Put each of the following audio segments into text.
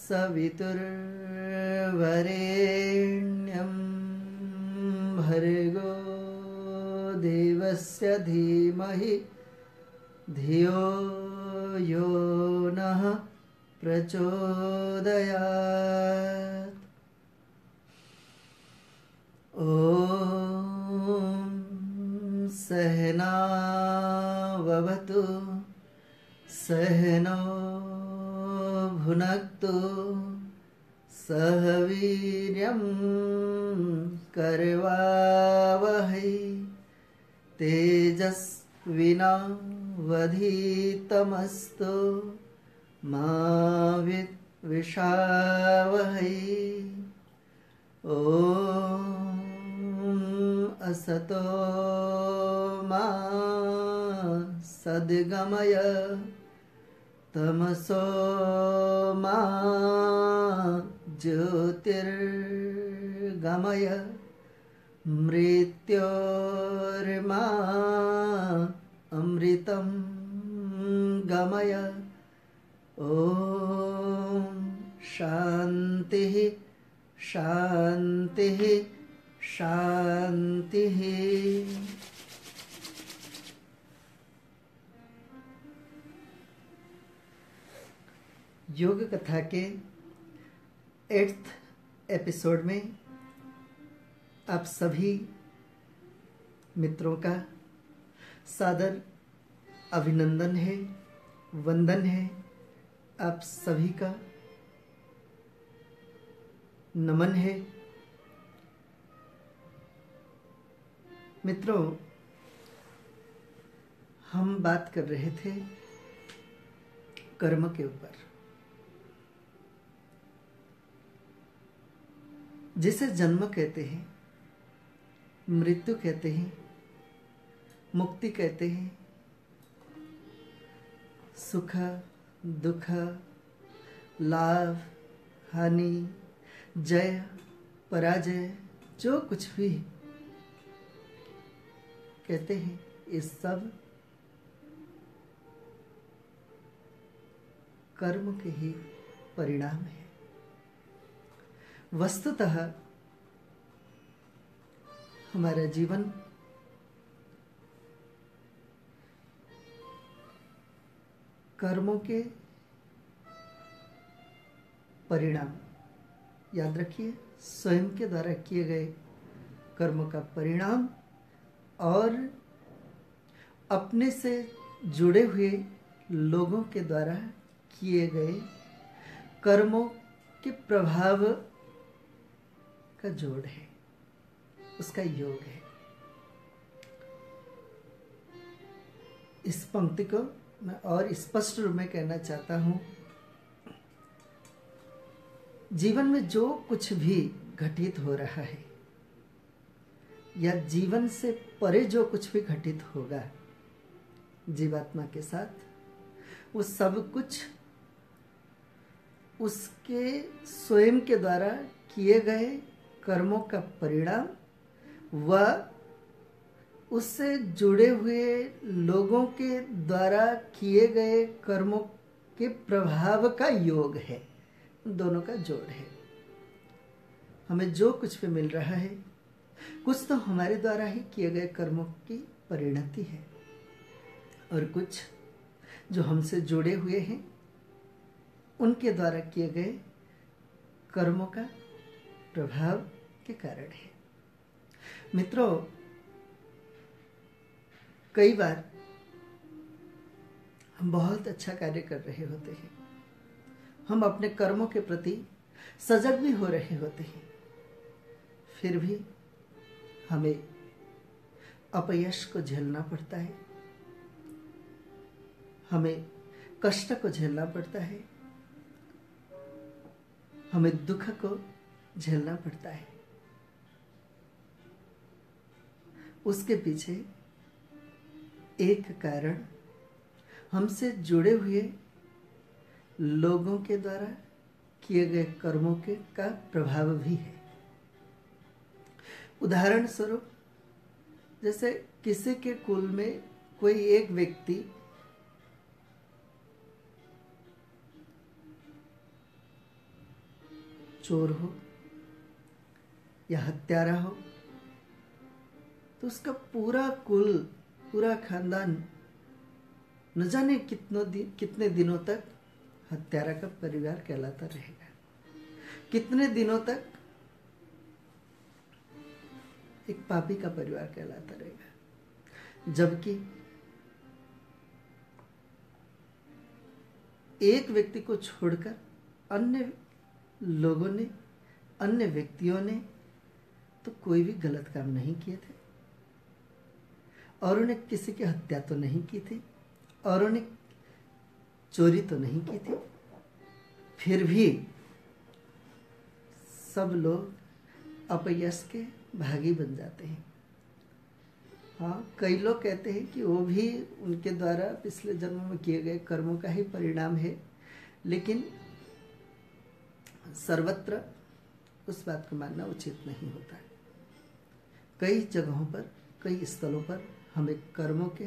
सवितुर्वरेण्यं भर्गो देवस्य धीमहि धियो यो नः प्रचोदयात्। ॐ सहना भवतु सहनो भुनक्तु सह वीर्यं करवावहै तेजस्विनावधीतमस्तु मा विद्विषावहै। ॐ असतो मा सद्गमय तमसो मा ज्योतिर्गमय मृत्योर्मा अमृतं गमय। ॐ शान्तिः शान्तिः शान्तिः। योग कथा के 8th एपिसोड में आप सभी मित्रों का सादर अभिनंदन है, वंदन है। आप सभी का नमन है। मित्रों, हम बात कर रहे थे कर्म के ऊपर, जिसे जन्म कहते हैं, मृत्यु कहते हैं, मुक्ति कहते हैं, सुख दुख, लाभ हानि, जय पराजय, जो कुछ भी कहते हैं, ये सब कर्म के ही परिणाम है। वस्तुतः हमारा जीवन कर्मों के परिणाम, याद रखिए, स्वयं के द्वारा किए गए कर्मों का परिणाम और अपने से जुड़े हुए लोगों के द्वारा किए गए कर्मों के प्रभाव का जोड़ है, उसका योग है। इस पंक्ति को मैं और स्पष्ट रूप में कहना चाहता हूं, जीवन में जो कुछ भी घटित हो रहा है या जीवन से परे जो कुछ भी घटित होगा जीवात्मा के साथ, वो सब कुछ उसके स्वयं के द्वारा किए गए कर्मों का परिणाम व उससे जुड़े हुए लोगों के द्वारा किए गए कर्मों के प्रभाव का योग है, दोनों का जोड़ है। हमें जो कुछ भी मिल रहा है, कुछ तो हमारे द्वारा ही किए गए कर्मों की परिणति है और कुछ जो हमसे जुड़े हुए हैं उनके द्वारा किए गए कर्मों का प्रभाव के कारण है। मित्रों, कई बार हम बहुत अच्छा कार्य कर रहे होते हैं, हम अपने कर्मों के प्रति सजग भी हो रहे होते हैं, फिर भी हमें अपयश को झेलना पड़ता है, हमें कष्ट को झेलना पड़ता है, हमें दुख को झेलना पड़ता है। उसके पीछे एक कारण हमसे जुड़े हुए लोगों के द्वारा किए गए कर्मों के का प्रभाव भी है। उदाहरण स्वरूप, जैसे किसी के कुल में कोई एक व्यक्ति चोर हो या हत्यारा हो, तो उसका पूरा कुल, पूरा खानदान न जाने कितने दिनों तक हत्यारा का परिवार कहलाता रहेगा, कितने दिनों तक एक पापी का परिवार कहलाता रहेगा। जबकि एक व्यक्ति को छोड़कर अन्य लोगों ने, अन्य व्यक्तियों ने तो कोई भी गलत काम नहीं किए थे, और उन्हें किसी की हत्या तो नहीं की थी, और उन्हें चोरी तो नहीं की थी, फिर भी सब लोग अपयश के भागी बन जाते हैं। हाँ, कई लोग कहते हैं कि वो भी उनके द्वारा पिछले जन्मों में किए गए कर्मों का ही परिणाम है, लेकिन सर्वत्र उस बात को मानना उचित नहीं होता है। कई जगहों पर, कई स्थलों पर हमें कर्मों के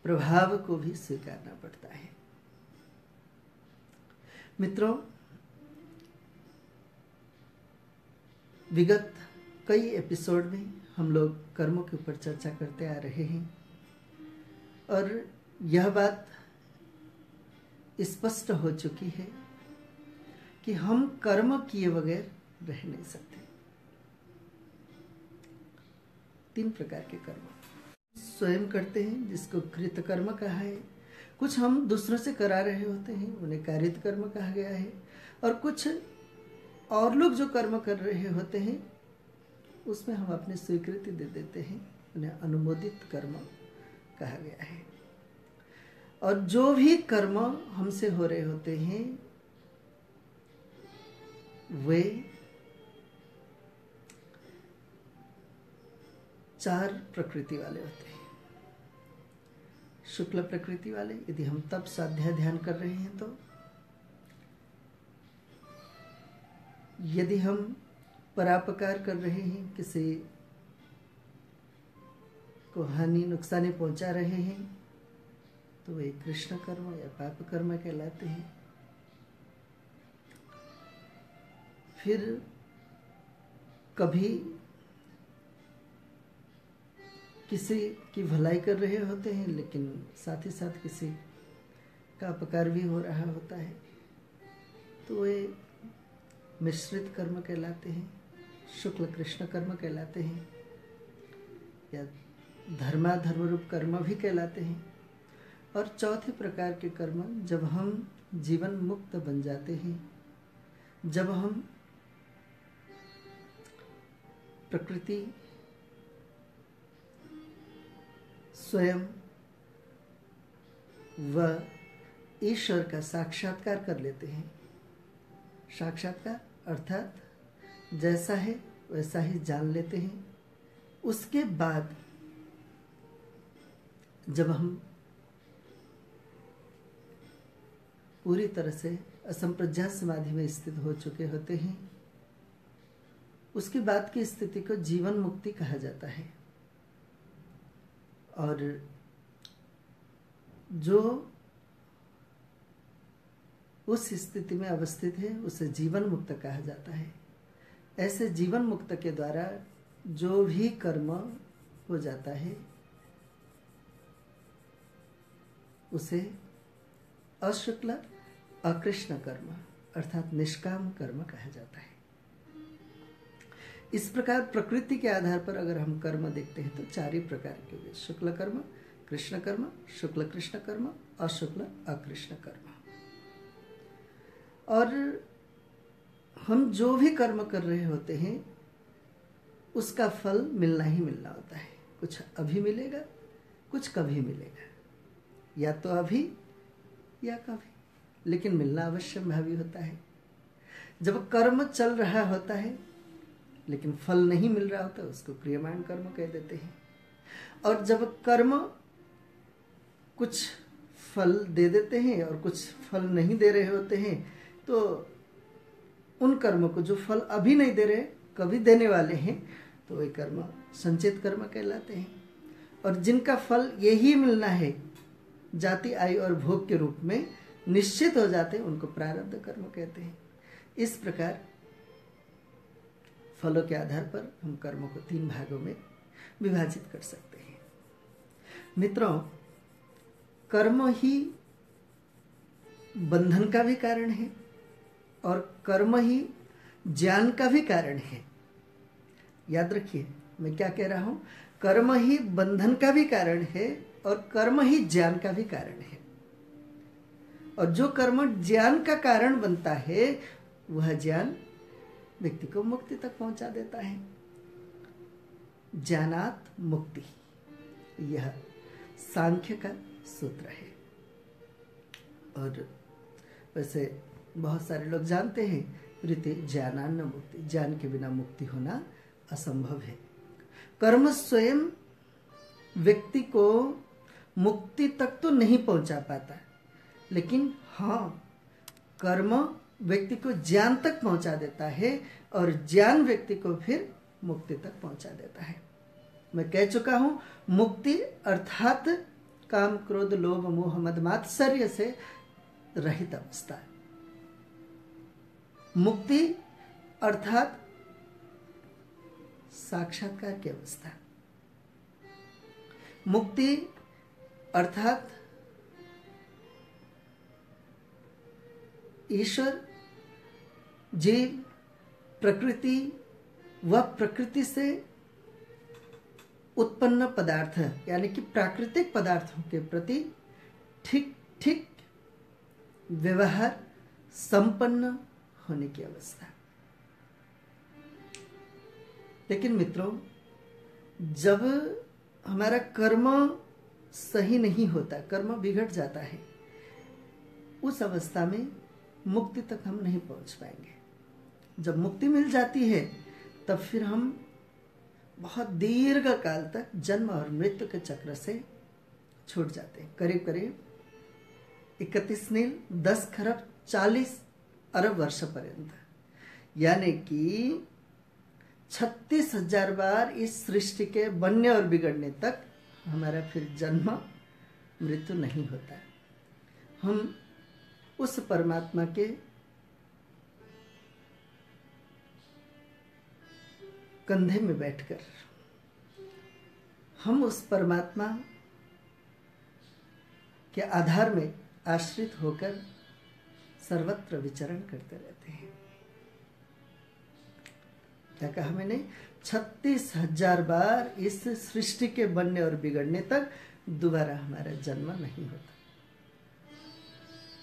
प्रभाव को भी स्वीकारना पड़ता है। मित्रों, विगत कई एपिसोड में हम लोग कर्मों के ऊपर चर्चा करते आ रहे हैं, और यह बात स्पष्ट हो चुकी है कि हम कर्म किए बगैर रह नहीं सकते। 3 प्रकार के कर्म स्वयं करते हैं, जिसको कृत कर्म कहा है। कुछ हम दूसरों से करा रहे होते हैं, उन्हें कारित कर्म कहा गया है। और कुछ और लोग जो कर्म कर रहे होते हैं, उसमें हम अपनी स्वीकृति दे देते हैं, उन्हें अनुमोदित कर्म कहा गया है। और जो भी कर्म हमसे हो रहे होते हैं, वे 4 प्रकृति वाले होते हैं। शुक्ल प्रकृति वाले, यदि हम तप स्वाध्याय ध्यान कर रहे हैं तो, यदि हम परोपकार कर रहे हैं, किसी को हानि नुकसानी पहुंचा रहे हैं, तो वे कृष्ण कर्म या पाप कर्म कहलाते हैं। फिर कभी किसी की भलाई कर रहे होते हैं, लेकिन साथ ही साथ किसी का अपकार भी हो रहा होता है, तो वे मिश्रित कर्म कहलाते हैं, शुक्ल कृष्ण कर्म कहलाते हैं, या धर्माधर्म रूप कर्म भी कहलाते हैं। और चौथे प्रकार के कर्म, जब हम जीवन मुक्त बन जाते हैं, जब हम प्रकृति, स्वयं व ईश्वर का साक्षात्कार कर लेते हैं। साक्षात्कार अर्थात जैसा है वैसा ही जान लेते हैं। उसके बाद जब हम पूरी तरह से असंप्रज्ञात समाधि में स्थित हो चुके होते हैं, उसके बाद की स्थिति को जीवन मुक्ति कहा जाता है। और जो उस स्थिति में अवस्थित है, उसे जीवन मुक्त कहा जाता है। ऐसे जीवन मुक्त के द्वारा जो भी कर्म हो जाता है, उसे अशुक्ल अकृष्ण कर्म अर्थात निष्काम कर्म कहा जाता है। इस प्रकार प्रकृति के आधार पर अगर हम कर्म देखते हैं तो 4 ही प्रकार के हुए, शुक्ल कर्म, कृष्ण कर्म, शुक्ल कृष्ण कर्म, अशुक्ल अकृष्ण कर्म। और हम जो भी कर्म कर रहे होते हैं, उसका फल मिलना ही मिलना होता है। कुछ अभी मिलेगा, कुछ कभी मिलेगा, या तो अभी या कभी, लेकिन मिलना अवश्य भावी होता है। जब कर्म चल रहा होता है लेकिन फल नहीं मिल रहा होता, उसको क्रियमाण कर्म कह देते हैं। और जब कर्म कुछ फल दे देते हैं और कुछ फल नहीं दे रहे होते हैं, तो उन कर्मों को जो फल अभी नहीं दे रहे, कभी देने वाले हैं, तो वे कर्म संचित कर्म कहलाते हैं। और जिनका फल यही मिलना है, जाति, आयु और भोग के रूप में निश्चित हो जाते हैं, उनको प्रारब्ध कर्म कहते हैं। इस प्रकार फलों के आधार पर हम कर्मों को 3 भागों में विभाजित कर सकते हैं। मित्रों, कर्म ही बंधन का भी कारण है और कर्म ही ज्ञान का भी कारण है। याद रखिए मैं क्या कह रहा हूं, कर्म ही बंधन का भी कारण है और कर्म ही ज्ञान का भी कारण है। और जो कर्म ज्ञान का कारण बनता है वह ज्ञान व्यक्ति को मुक्ति तक पहुंचा देता है। ज्ञानात मुक्ति, यह सांख्य का सूत्र है। और वैसे बहुत सारे लोग जानते हैं रीति ज्ञानान्न मुक्ति, ज्ञान के बिना मुक्ति होना असंभव है। कर्म स्वयं व्यक्ति को मुक्ति तक तो नहीं पहुंचा पाता, लेकिन हाँ, कर्म व्यक्ति को ज्ञान तक पहुंचा देता है और ज्ञान व्यक्ति को फिर मुक्ति तक पहुंचा देता है। मैं कह चुका हूं, मुक्ति अर्थात काम क्रोध लोभ मोह मद मात्सर्य से रहित अवस्था। मुक्ति अर्थात साक्षात्कार की अवस्था। मुक्ति अर्थात ईश्वर, जीव, प्रकृति व प्रकृति से उत्पन्न पदार्थ यानी कि प्राकृतिक पदार्थों के प्रति ठीक ठीक व्यवहार संपन्न होने की अवस्था। लेकिन मित्रों, जब हमारा कर्म सही नहीं होता, कर्म बिगड़ जाता है, उस अवस्था में मुक्ति तक हम नहीं पहुंच पाएंगे। जब मुक्ति मिल जाती है तब फिर हम बहुत दीर्घ काल तक जन्म और मृत्यु के चक्र से छूट जाते हैं। करीब करीब 31 नील 10 खरब 40 अरब वर्ष पर्यंत, यानी कि 36,000 बार इस सृष्टि के बनने और बिगड़ने तक हमारा फिर जन्म मृत्यु नहीं होता। हम उस परमात्मा के कंधे में बैठकर, हम उस परमात्मा के आधार में आश्रित होकर सर्वत्र विचरण करते रहते हैं। क्या कहा मैंने? 36,000 बार इस सृष्टि के बनने और बिगड़ने तक दोबारा हमारा जन्म नहीं होता।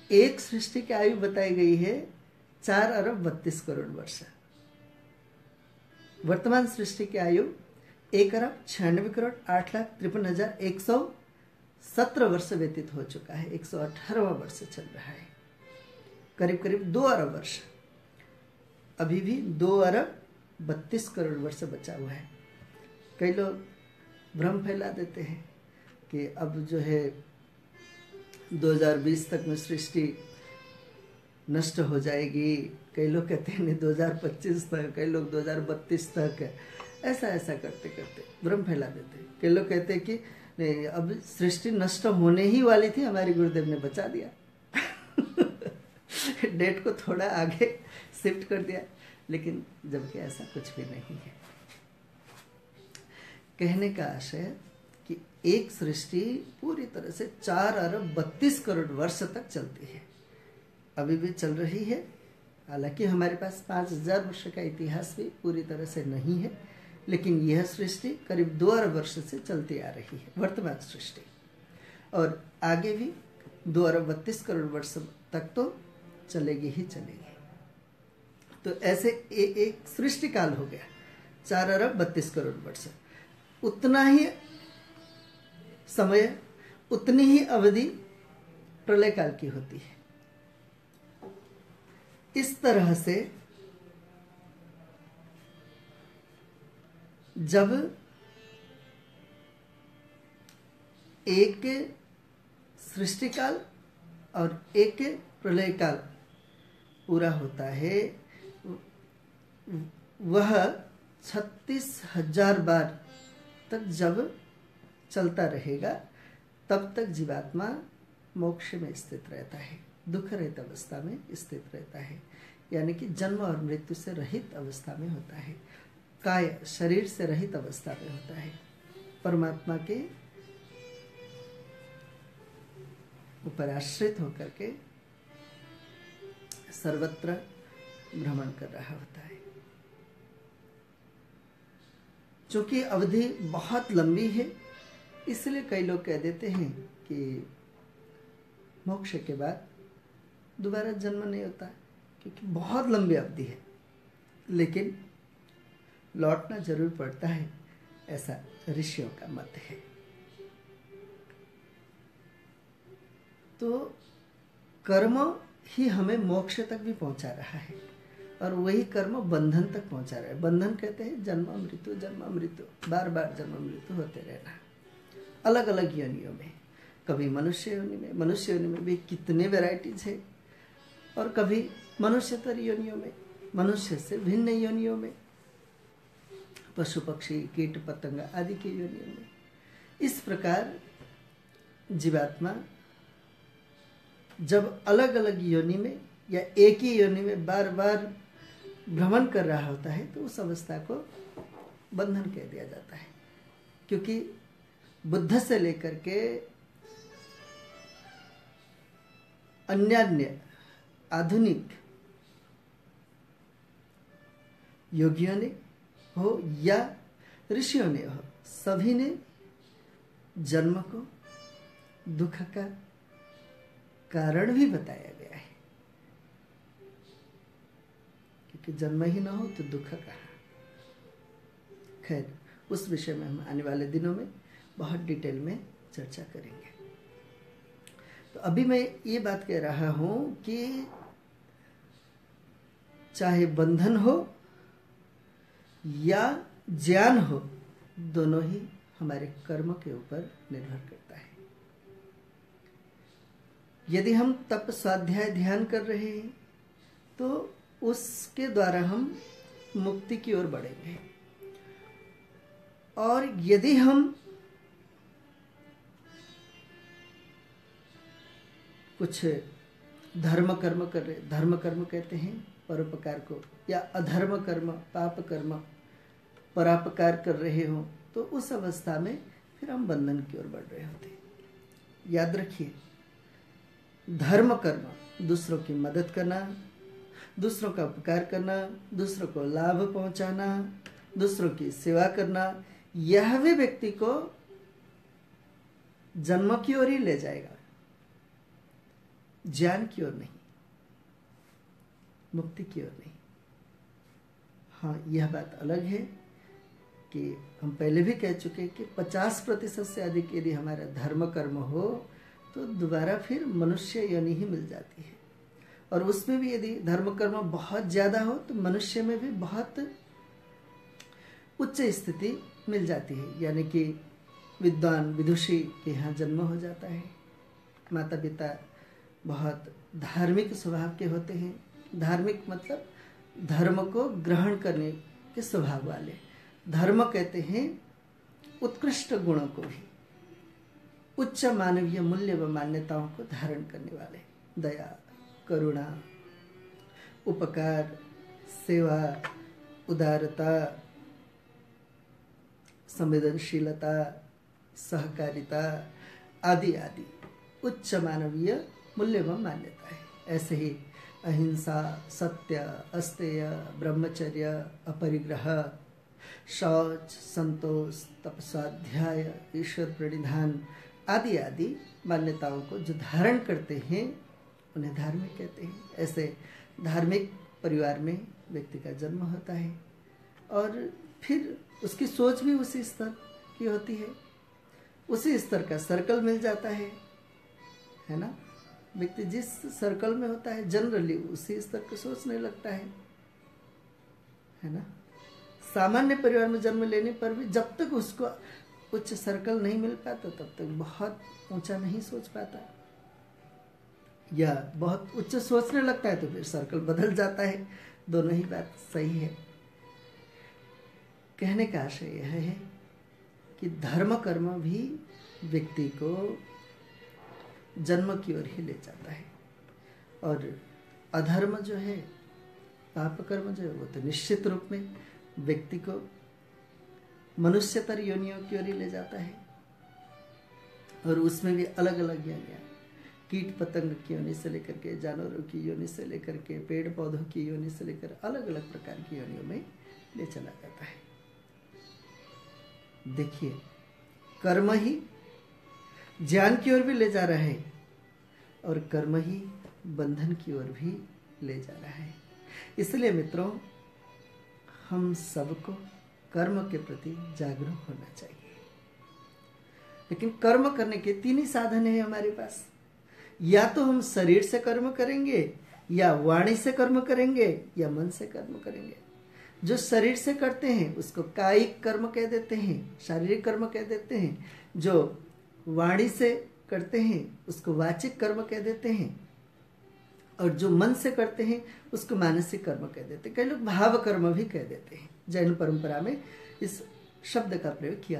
एक सृष्टि की आयु बताई गई है 4 अरब 32 करोड़ वर्ष। वर्तमान सृष्टि की आयु 1 अरब 96 करोड़ 8,53,117 वर्ष व्यतीत हो चुका है। 118वां वर्ष चल रहा है। करीब करीब 2 अरब वर्ष, अभी भी 2 अरब 32 करोड़ वर्ष बचा हुआ है। कई लोग भ्रम फैला देते हैं कि अब जो है 2020 तक में सृष्टि नष्ट हो जाएगी। कई लोग कहते हैं 2025 तक, कई लोग 2032 तक, ऐसा करते करते भ्रम फैला देते हैं। कई लोग कहते हैं कि नहीं, अब सृष्टि नष्ट होने ही वाली थी, हमारे गुरुदेव ने बचा दिया डेट को थोड़ा आगे शिफ्ट कर दिया, लेकिन जबकि ऐसा कुछ भी नहीं है। कहने का आशय कि एक सृष्टि पूरी तरह से 4 अरब 32 करोड़ वर्ष तक चलती है, अभी भी चल रही है। हालांकि हमारे पास 5,000 वर्ष का इतिहास भी पूरी तरह से नहीं है, लेकिन यह सृष्टि करीब 2 अरब वर्ष से चलती आ रही है, वर्तमान सृष्टि, और आगे भी 2 अरब 32 करोड़ वर्ष तक तो चलेगी ही चलेगी। तो ऐसे एक सृष्टि काल हो गया 4 अरब 32 करोड़ वर्ष। उतना ही समय, उतनी ही अवधि प्रलय काल की होती है। इस तरह से जब एक सृष्टि काल और एक प्रलय काल पूरा होता है, वह 36,000 बार तक जब चलता रहेगा, तब तक जीवात्मा मोक्ष में स्थित रहता है, दुख रहित अवस्था में स्थित रहता है, यानी कि जन्म और मृत्यु से रहित अवस्था में होता है। काय शरीर से रहित अवस्था में होता है, परमात्मा के ऊपर आश्रित होकर के सर्वत्र भ्रमण कर रहा होता है। चूंकि अवधि बहुत लंबी है, इसलिए कई लोग कह देते हैं कि मोक्ष के बाद दोबारा जन्म नहीं होता, क्योंकि बहुत लंबी अवधि है। लेकिन लौटना जरूर पड़ता है, ऐसा ऋषियों का मत है। तो कर्म ही हमें मोक्ष तक भी पहुंचा रहा है, और वही कर्म बंधन तक पहुंचा रहा है। बंधन कहते हैं जन्म मृत्यु, बार बार जन्म मृत्यु होते रहना, अलग अलग योनियों में। कभी मनुष्य योनि में भी कितने वैरायटीज है, और कभी मनुष्यतर योनियों में, मनुष्य से भिन्न योनियों में, पशु पक्षी कीट पतंग आदि की योनियों में। इस प्रकार जीवात्मा जब अलग अलग योनि में या एक ही योनि में बार बार भ्रमण कर रहा होता है, तो उस अवस्था को बंधन कह दिया जाता है। क्योंकि बुद्ध से लेकर के अन्य आधुनिक योगियों ने हो या ऋषियों ने हो, सभी ने जन्म को दुख का कारण भी बताया गया है, क्योंकि जन्म ही ना हो तो दुख कहाँ। खैर, उस विषय में हम आने वाले दिनों में बहुत डिटेल में चर्चा करेंगे। तो अभी मैं ये बात कह रहा हूं कि चाहे बंधन हो या ज्ञान हो, दोनों ही हमारे कर्म के ऊपर निर्भर करता है। यदि हम तप स्वाध्याय ध्यान कर रहे हैं, तो उसके द्वारा हम मुक्ति की ओर बढ़ेंगे। और यदि हम कुछ धर्म कर्म कर रहे, धर्म कर्म कहते हैं परोपकार को, या अधर्म कर्म पाप कर्म परापकार कर रहे हो, तो उस अवस्था में फिर हम बंधन की ओर बढ़ रहे होते हैं। याद रखिए, धर्म कर्म दूसरों की मदद करना, दूसरों का उपकार करना, दूसरों को लाभ पहुंचाना, दूसरों की सेवा करना, यह भी व्यक्ति को जन्म की ओर ही ले जाएगा, ज्ञान की ओर नहीं, मुक्ति की ओर नहीं। हाँ, यह बात अलग है कि हम पहले भी कह चुके हैं कि 50% से अधिक यदि हमारा धर्म कर्म हो, तो दोबारा फिर मनुष्य योनि ही मिल जाती है। और उसमें भी यदि धर्म कर्म बहुत ज्यादा हो, तो मनुष्य में भी बहुत उच्च स्थिति मिल जाती है, यानी कि विद्वान विदुषी के यहाँ जन्म हो जाता है। माता पिता बहुत धार्मिक स्वभाव के होते हैं। धार्मिक मतलब धर्म को ग्रहण करने के स्वभाव वाले। धर्म कहते हैं उत्कृष्ट गुणों को भी, उच्च मानवीय मूल्य व मान्यताओं को धारण करने वाले। दया, करुणा, उपकार, सेवा, उदारता, संवेदनशीलता, सहकारिता आदि आदि उच्च मानवीय मूल्य व मान्यता है। ऐसे ही अहिंसा, सत्य, अस्तेय, ब्रह्मचर्य, अपरिग्रह, शौच, संतोष, तपस्वाध्याय, ईश्वर प्रणिधान आदि आदि मान्यताओं को जो धारण करते हैं, उन्हें धार्मिक कहते हैं। ऐसे धार्मिक परिवार में व्यक्ति का जन्म होता है, और फिर उसकी सोच भी उसी स्तर की होती है, उसी स्तर का सर्कल मिल जाता है ना। व्यक्ति जिस सर्कल में होता है, जनरली उसी स्तर की सोचने लगता है ना। सामान्य परिवार में जन्म लेने पर भी जब तक उसको उच्च सर्कल नहीं मिल पाता, तब तक बहुत ऊंचा नहीं सोच पाता, या बहुत उच्च सोचने लगता है तो फिर सर्कल बदल जाता है। दोनों ही बात सही है। कहने का आशय यह है कि धर्म कर्म भी व्यक्ति को जन्म की ओर ही ले जाता है, और अधर्म जो है, पाप कर्म जो है, वो तो निश्चित रूप में व्यक्ति को मनुष्यतर योनियों की ओर ही ले जाता है। और उसमें भी अलग अलग योनियां, कीट पतंग की योनि से लेकर के, जानवरों की योनि से लेकर के, पेड़ पौधों की योनि से लेकर अलग अलग प्रकार की योनियों में ले चला जाता है। देखिए, कर्म ही ज्ञान की ओर भी ले जा रहा है और कर्म ही बंधन की ओर भी ले जा रहा है। इसलिए मित्रों, हम सबको कर्म के प्रति जागरूक होना चाहिए। लेकिन कर्म करने के तीन ही साधन है हमारे पास। या तो हम शरीर से कर्म करेंगे, या वाणी से कर्म करेंगे, या मन से कर्म करेंगे। जो शरीर से करते हैं उसको कायिक कर्म कह देते हैं, शारीरिक कर्म कह देते हैं। जो वाणी से करते हैं उसको वाचिक कर्म कह देते हैं, और जो मन से करते हैं उसको मानसिक कर्म कह देते हैं। कई लोग भाव कर्म भी कह देते हैं। जैन परंपरा में इस शब्द का प्रयोग किया